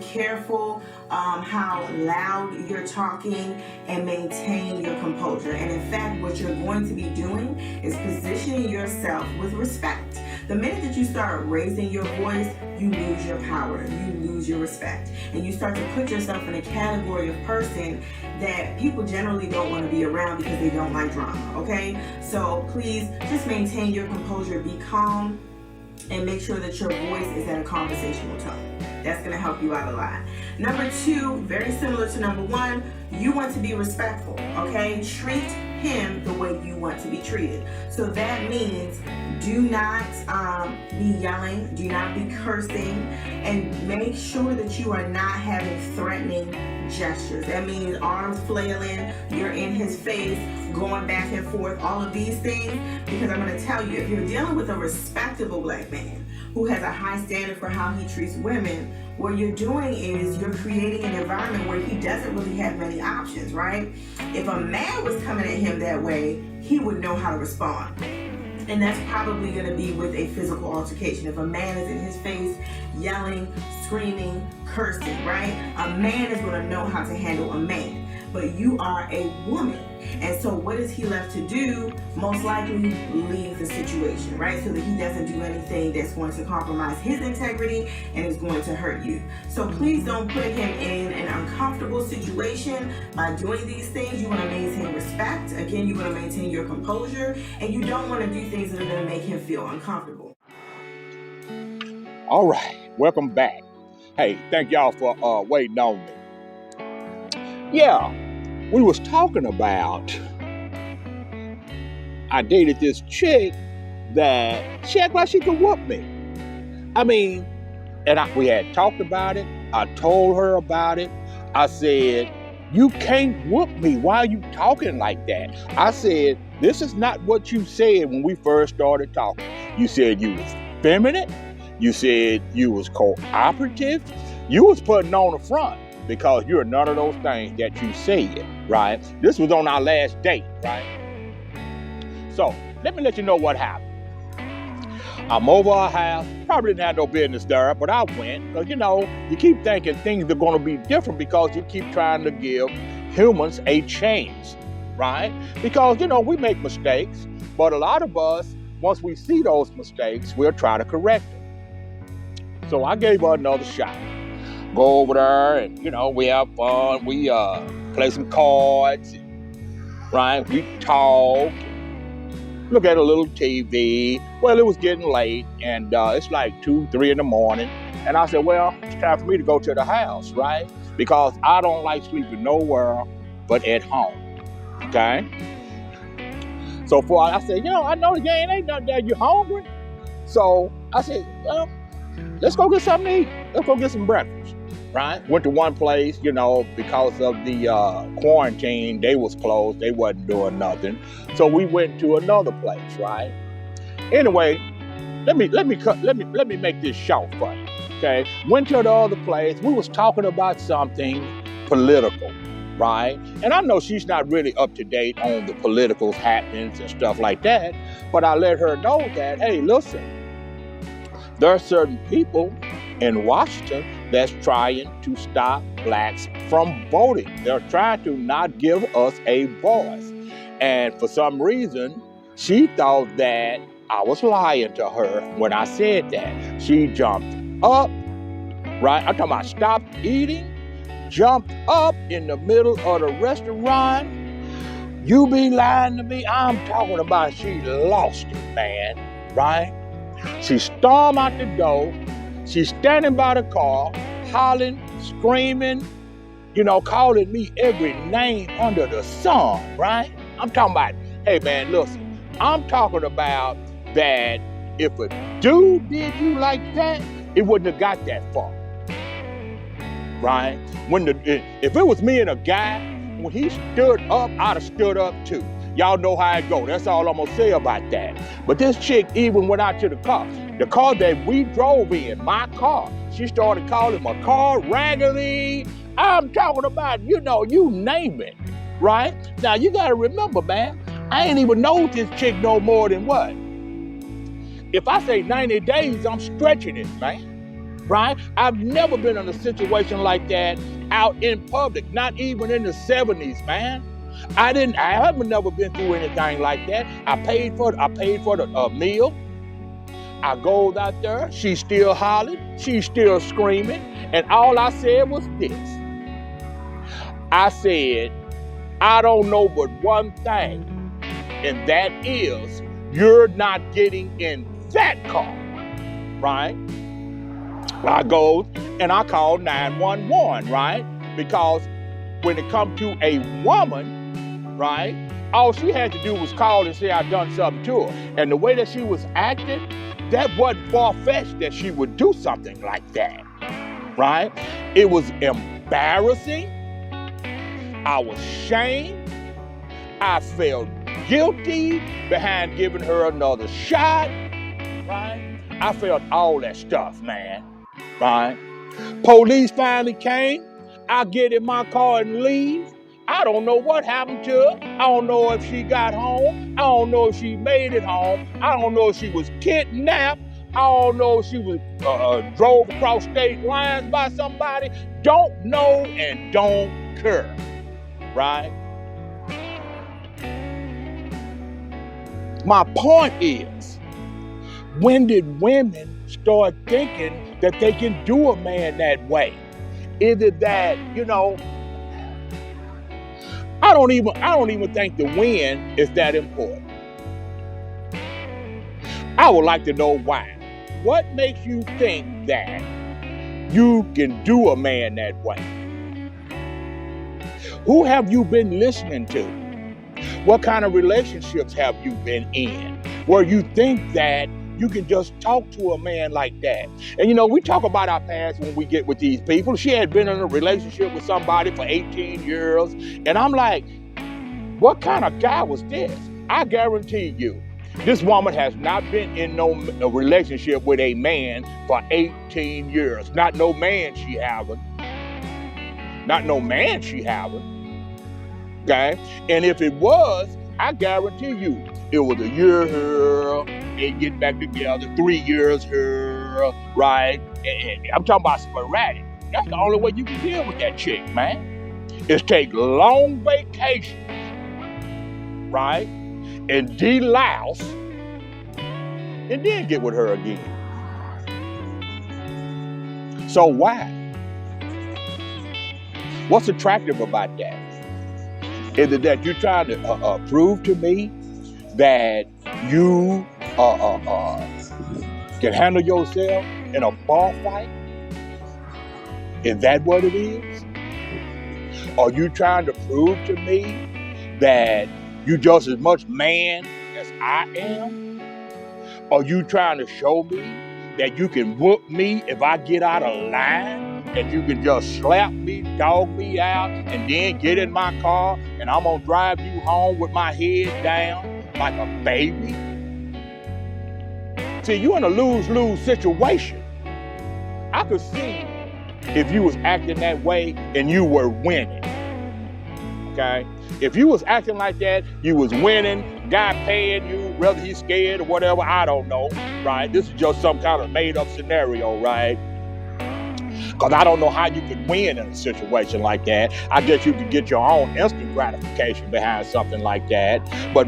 careful how loud you're talking and maintain your composure. And in fact, what you're going to be doing is positioning yourself with respect. The minute that you start raising your voice, you lose your power, you lose your respect, and you start to put yourself in a category of person that people generally don't want to be around because they don't like drama, okay? So please just maintain your composure, be calm, and make sure that your voice is at a conversational tone. That's going to help you out a lot. Number two, very similar to number one, you want to be respectful, okay? Treat him the way you want to be treated. So that means do not be yelling, do not be cursing, and make sure that you are not having threatening gestures. That means arms flailing, you're in his face, going back and forth, all of these things, because I'm going to tell you, if you're dealing with a respectable black man who has a high standard for how he treats women, what you're doing is you're creating an environment where he doesn't really have many options, right? If a man was coming at him that way, he would know how to respond. And that's probably going to be with a physical altercation. If a man is in his face, yelling, screaming, cursing, right? A man is going to know how to handle a man. But you are a woman. And so what is he left to do? Most likely leave the situation, right? So that he doesn't do anything that's going to compromise his integrity and is going to hurt you. So please don't put him in an uncomfortable situation by doing these things. You want to maintain respect. Again, you want to maintain your composure, and you don't want to do things that are going to make him feel uncomfortable. All right, welcome back. Hey, thank y'all for waiting on me. Yeah, we was talking about, I dated this chick that she acted like she could whoop me. I mean, we had talked about it. I told her about it. I said, you can't whoop me. Why are you talking like that? I said, this is not what you said when we first started talking. You said you was feminine. You said you was cooperative. You was putting on the front, because you're none of those things that you said, right? This was on our last date, right? So let me let you know what happened. I'm over her house. Probably didn't have no business there, but I went because, you keep thinking things are going to be different because you keep trying to give humans a chance, right? Because, we make mistakes, but a lot of us, once we see those mistakes, we'll try to correct them. So I gave her another shot. Go over there and, we have fun. We play some cards, right? We talk, look at a little TV. Well, it was getting late, and it's like 2, 3 in the morning. And I said, well, it's time for me to go to the house, right? Because I don't like sleeping nowhere but at home, okay? So I said, I know the game ain't nothing there. You hungry? So I said, well, let's go get something to eat. Let's go get some breakfast. Right? Went to one place, because of the quarantine, they was closed. They wasn't doing nothing. So we went to another place, right? Anyway, let me make this short for you. Okay? Went to the other place. We was talking about something political, right? And I know she's not really up to date on the political happenings and stuff like that, but I let her know that, hey, listen, there are certain people in Washington that's trying to stop blacks from voting. They're trying to not give us a voice. And for some reason, she thought that I was lying to her when I said that. She jumped up, right? I'm talking about stopped eating, jumped up in the middle of the restaurant. You be lying to me? I'm talking about she lost it, man, right? She stormed out the door. She's standing by the car, hollering, screaming, calling me every name under the sun, right? I'm talking about, hey man, listen, I'm talking about that if a dude did you like that, it wouldn't have got that far, right? If it was me and a guy, when he stood up, I'd have stood up too. Y'all know how it go. That's all I'm gonna say about that. But this chick even went out to the car that we drove in, my car. She started calling my car raggedy. I'm talking about, you name it, right? Now you gotta remember, man, I ain't even know this chick no more than what? If I say 90 days, I'm stretching it, man. right? I've never been in a situation like that out in public, not even in the 70s, man. I haven't never been through anything like that. I paid for the meal. I goes out there, she's still hollering, she's still screaming, and all I said was this. I said, I don't know but one thing, and that is you're not getting in that car, right? I goes and I called 911, right? Because when it comes to a woman, right, all she had to do was call and say I done something to her. And the way that she was acting, that wasn't far-fetched that she would do something like that, right? It was embarrassing. I was shamed. I felt guilty behind giving her another shot, right? I felt all that stuff, man, right? Police finally came. I get in my car and leave. I don't know what happened to her. I don't know if she got home. I don't know if she made it home. I don't know if she was kidnapped. I don't know if she was drove across state lines by somebody. Don't know and don't care, right? My point is, when did women start thinking that they can do a man that way? Is it that, I don't even think the win is that important. I would like to know why. What makes you think that you can do a man that way? Who have you been listening to? What kind of relationships have you been in where you think that you can just talk to a man like that? And we talk about our past when we get with these people. She had been in a relationship with somebody for 18 years. And I'm like, what kind of guy was this? I guarantee you, this woman has not been in no relationship with a man for 18 years. Not no man she haven't. Not no man she haven't. Okay? And if it was, I guarantee you, it was a year here, and get back together, 3 years here, right? And I'm talking about sporadic. That's the only way you can deal with that chick, man. Is take long vacations, right? And de-louse, and then get with her again. So why? What's attractive about that? Is it that you're trying to prove to me that you can handle yourself in a bar fight? Is that what it is? Are you trying to prove to me that you just as much man as I am? Are you trying to show me that you can whoop me if I get out of line? And you can just slap me, dog me out, and then get in my car and I'm gonna drive you home with my head down like a baby? See, you're in a lose-lose situation. I could see if you was acting that way and you were winning, okay? If you was acting like that, you was winning, guy paying you, whether he's scared or whatever, I don't know, right? This is just some kind of made-up scenario, right? Because I don't know how you could win in a situation like that. I guess you could get your own instant gratification behind something like that. But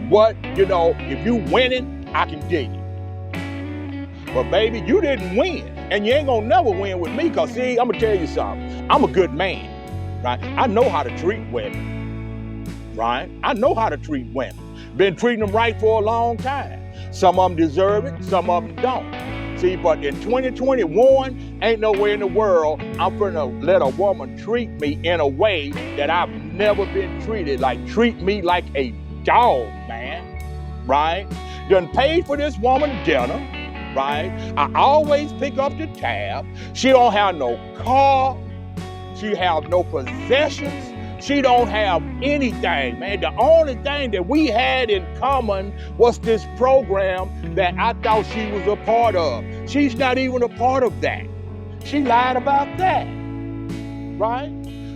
if you winning, I can dig it. But baby, you didn't win. And you ain't gonna never win with me, because see, I'm gonna tell you something. I'm a good man, right? I know how to treat women, right? I know how to treat women. Been treating them right for a long time. Some of them deserve it, some of them don't. See, but in 2021, ain't nowhere in the world I'm gonna let a woman treat me in a way that I've never been treated. Like, treat me like a dog, man, right? Done paid for this woman dinner, right? I always pick up the tab. She don't have no car. She have no possessions. She don't have anything, man. The only thing that we had in common was this program that I thought she was a part of. She's not even a part of that. She lied about that, right?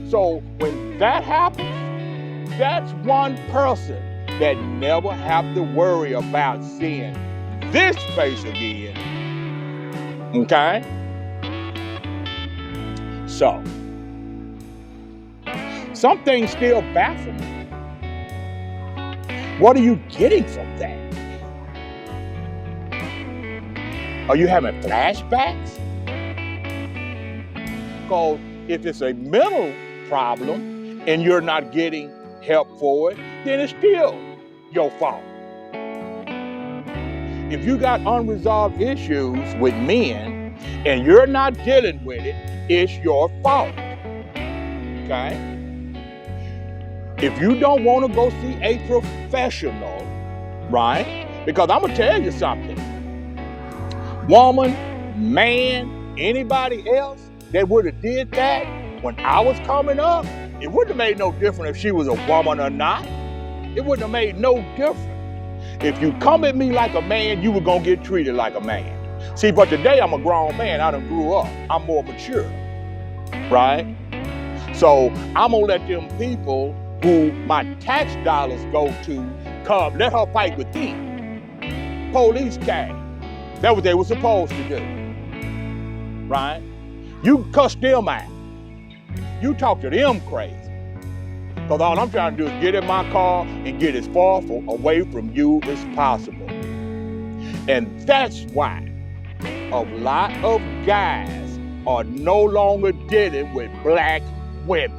So when that happens, that's one person that never have to worry about seeing this face again, okay? So, some things still baffle me. What are you getting from that? Are you having flashbacks? Because if it's a mental problem and you're not getting help for it, then it's still your fault. If you got unresolved issues with men and you're not dealing with it, it's your fault. Okay? If you don't want to go see a professional, right? Because I'm going to tell you something. Woman, man, anybody else that would have did that when I was coming up, it wouldn't have made no difference if she was a woman or not. It wouldn't have made no difference. If you come at me like a man, you were going to get treated like a man. See, but today I'm a grown man. I done grew up. I'm more mature, right? So I'm going to let them people who my tax dollars go to come, let her fight with me. Police came. That's what they were supposed to do, right? You cuss them out. You talk to them crazy. Because all I'm trying to do is get in my car and get as far away from you as possible. And that's why a lot of guys are no longer dealing with black women.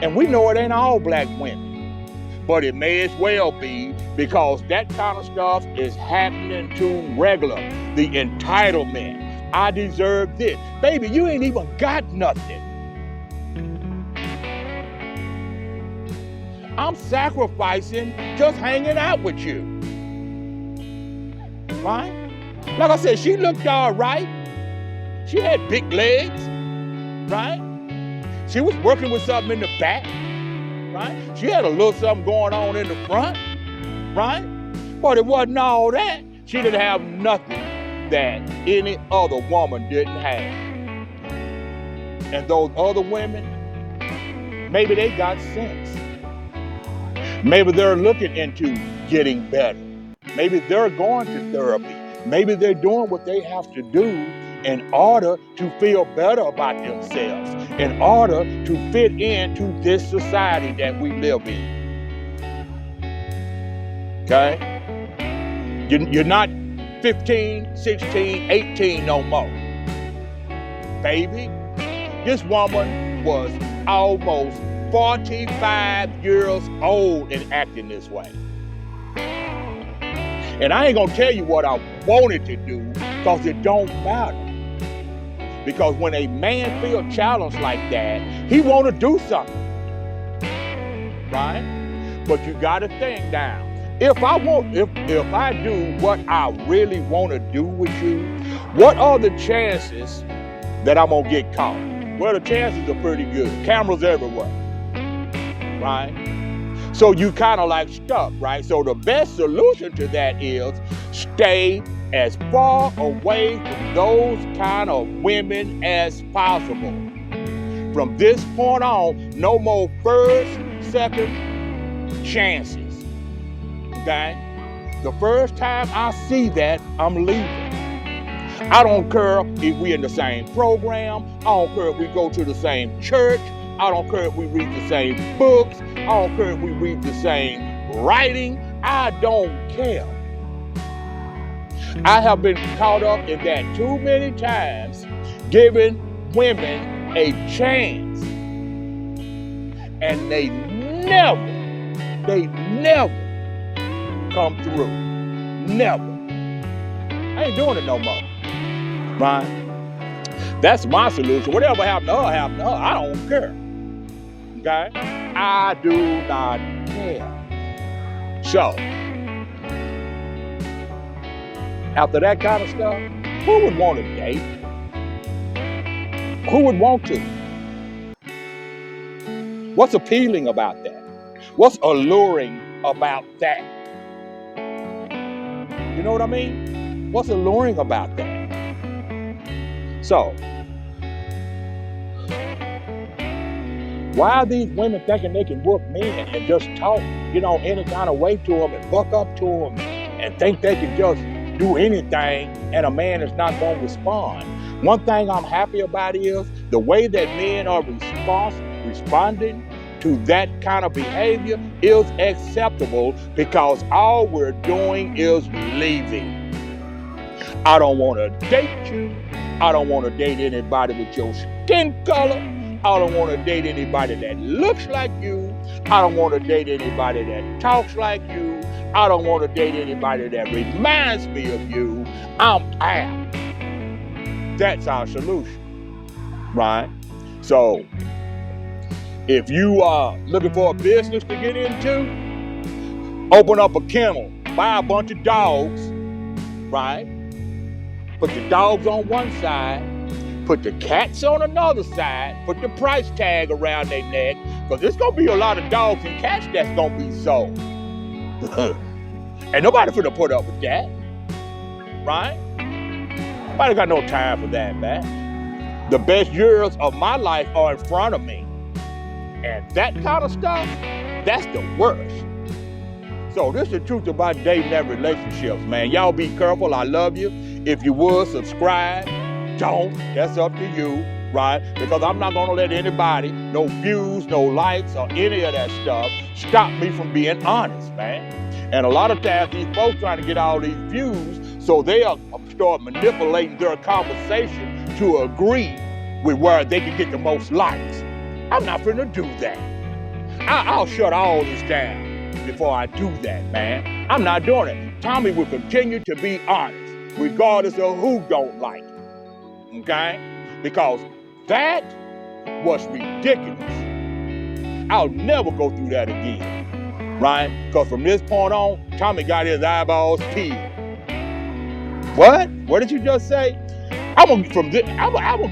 And we know it ain't all black women, but it may as well be, because that kind of stuff is happening to regular. The entitlement. I deserve this. Baby, you ain't even got nothing. I'm sacrificing just hanging out with you. Right? Like I said, she looked all right. She had big legs. Right? She was working with something in the back. Right? She had a little something going on in the front. Right? But it wasn't all that. She didn't have nothing that any other woman didn't have. And those other women, maybe they got sense. Maybe they're looking into getting better. Maybe they're going to therapy. Maybe they're doing what they have to do in order to feel better about themselves, in order to fit into this society that we live in. Okay? You're not 15, 16, 18 no more. Baby, this woman was almost 45 years old and acting this way. And I ain't gonna tell you what I wanted to do, because it don't matter. Because when a man feels challenged like that, he wanna do something. Right? But you gotta think now. If I do what I really wanna do with you, what are the chances that I'm gonna get caught? Well, the chances are pretty good. Cameras everywhere. Right? So you kind of like stuck, right? So the best solution to that is stay as far away from those kind of women as possible. From this point on, no more first, second chances. Okay? The first time I see that, I'm leaving. I don't care if we're in the same program. I don't care if we go to the same church. I don't care if we read the same books. I don't care if we read the same writing. I don't care. I have been caught up in that too many times, giving women a chance. And they never come through. Never. I ain't doing it no more. Right? That's my solution. Whatever happened to her, happened to her. I don't care. Okay? I do not care. So, after that kind of stuff, who would want to date? Who would want to? What's appealing about that? What's alluring about that? You know what I mean? What's alluring about that? So, why are these women thinking they can whoop men and just talk, any kind of way to them and buck up to them and think they can just do anything and a man is not going to respond. One thing I'm happy about is the way that men are responding to that kind of behavior is acceptable, because all we're doing is leaving. I don't want to date you. I don't want to date anybody with your skin color. I don't want to date anybody that looks like you. I don't want to date anybody that talks like you. I don't want to date anybody that reminds me of you. I'm out. That's our solution, right? So, if you are looking for a business to get into, open up a kennel, buy a bunch of dogs, right? Put the dogs on one side, put the cats on another side, put the price tag around their neck, because there's going to be a lot of dogs and cats that's going to be sold. Ain't nobody finna put up with that, right? Nobody got no time for that, man. The best years of my life are in front of me. And that kind of stuff, that's the worst. So this is the truth about dating and relationships, man. Y'all be careful. I love you. If you would, subscribe. Don't. That's up to you, right? Because I'm not going to let anybody, no views, no likes, or any of that stuff, stop me from being honest, man. And a lot of times these folks trying to get all these views, so they'll start manipulating their conversation to agree with where they can get the most likes. I'm not finna do that. I'll shut all this down before I do that, man. I'm not doing it. Tommy will continue to be honest, regardless of who don't like it, okay? Because that was ridiculous. I'll never go through that again, right? Because from this point on, Tommy got his eyeballs peeled. What? What did you just say? I'm gonna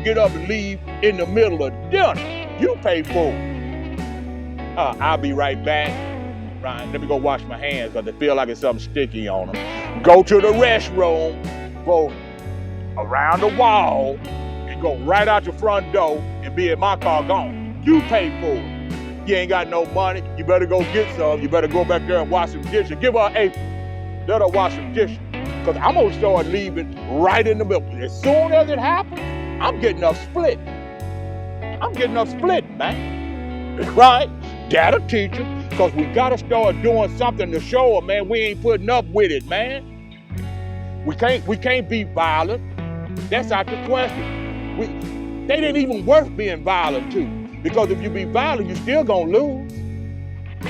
get up and leave in the middle of dinner. You pay for it. I'll be right back. Right, let me go wash my hands because I feel like it's something sticky on them. Go to the restroom, go around the wall, and go right out your front door and be in my car gone. You pay for it. You ain't got no money. You better go get some. You better go back there and wash some dishes. Give her an apron. Let her wash some dishes. Because I'm going to start leaving right in the middle. As soon as it happens, I'm getting up split. I'm getting up split, man. Right? That'll teach you. Because we got to start doing something to show them, man, we ain't putting up with it, man. We can't be violent. That's out the question. They didn't even worth being violent to. Because if you be violent, you still going to lose.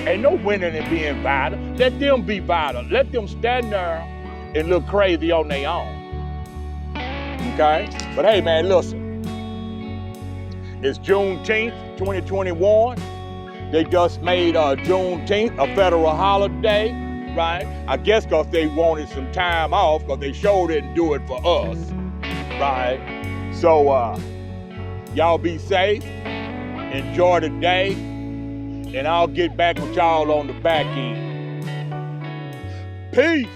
Ain't no winning in being violent. Let them be violent. Let them stand there and look crazy on their own. Okay? But hey, man, listen. It's Juneteenth, 2021. They just made Juneteenth a federal holiday, right? I guess because they wanted some time off, because they sure didn't do it for us, right? So, y'all be safe, enjoy the day, and I'll get back with y'all on the back end. Peace.